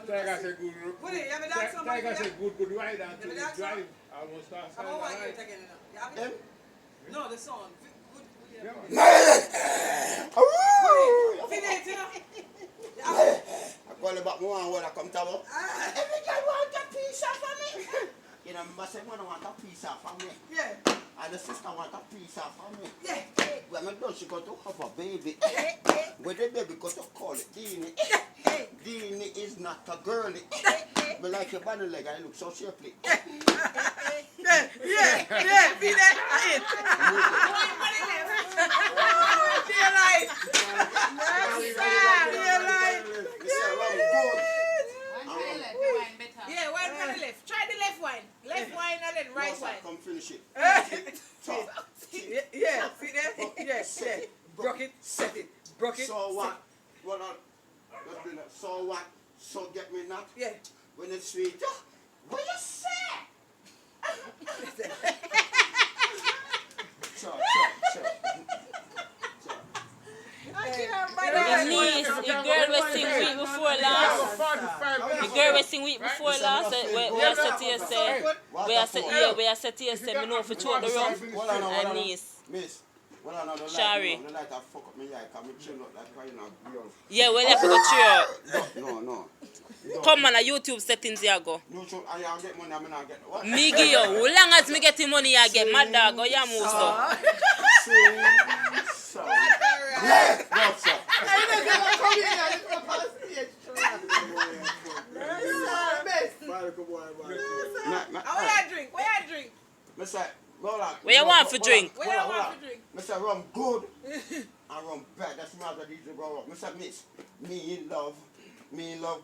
Tiger said good. What is it? You have a dog somewhere? Tiger said good ride until You he have a dog drive. Almost start How signing about the you ride. again? You have it? No, the song. Good. Yeah, man. Finish, you know? I call you back more and when I come to me. Every girl want a piece of me. You know, I say, one want a piece of me. Yeah. And the sister want a piece of me. Yeah. When I done, she got to have a baby. When the baby got to call it Deanie. Deanie is not a girlie. But like your body leg, I look so shapely. Yeah. Be there. Dear life. Dear life. Yeah, wine for the left. Try the left wine. Left wine and then right wine. Come finish it. Yeah, see there? Yeah. Broke it, set it. Broke it. So what? So what? So get me not? Yeah. When it's sweet. What you say? Sure. The niece, the girl was sing week before last. The girl was sing week before last. We are set here say, we are set here say, me know for talk the rum. And niece. Miss, well, I don't Shari. like that fuck up me eye, come and chill up like right now. Yeah, well, you have to go cheer. No. Come on, a YouTube settings you go. No, so I get money, I'm not getting what? Me give you, how long as me getting money you get, my dog, go you move so. So. What's up? What you drink? What you want for drink? What you want for drink? Mr. Rum good and rum bad. That's my other DJ bro. Mr. Miss, me love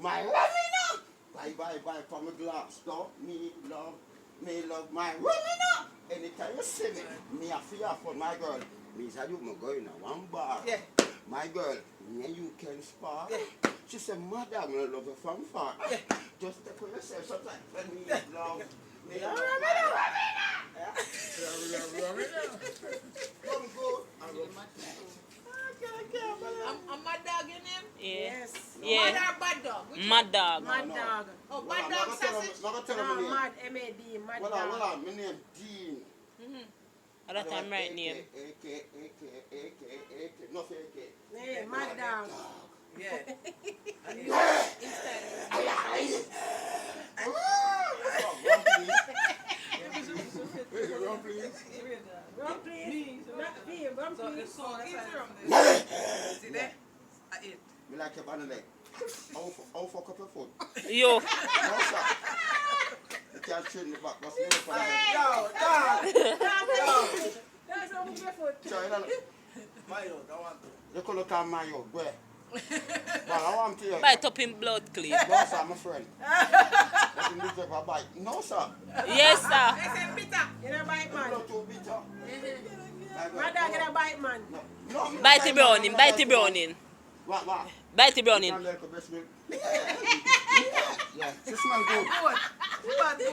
my rumina. Bye from a glass door. Me love my rumina. Anytime you see me a fear for my girl. Me say you my girl in one bar. Yeah. My girl, me you can spar. Yeah. She said, Madam, I love you from far. Yeah. Just take for yourself sometimes. When me love me Yeah. Come good. I'm mad dog in him? Yeah. Mad Yeah. or bad dog? Which Mad dog. Mad dog. Oh, bad dog sausage? No, No, mad M-A-D, mad dog. Hold on, my name Dean. At that time, right name. AK. No, AK. Yeah, mad dog. Yeah. Run, please. Rum please. Not beer, rum So the please. song is from this. See there? It. Me like your banana leg. I'll fuck up your foot. Yo. No, sir. You can't train me back. That's me for that. That's how we get food. Sorry, no. You could look at my yo, boy. But I want to hear. Bite up in blood clean. No, sir, my friend. But you need to have a bite. No, sir. Yes, sir. I said bitter. You know bite man. Not too bitter. Mad dog in a bite man. No, Bite the browning, bite the browning. What? Bite the browning. Yeah, she smell good. Good. Bad good.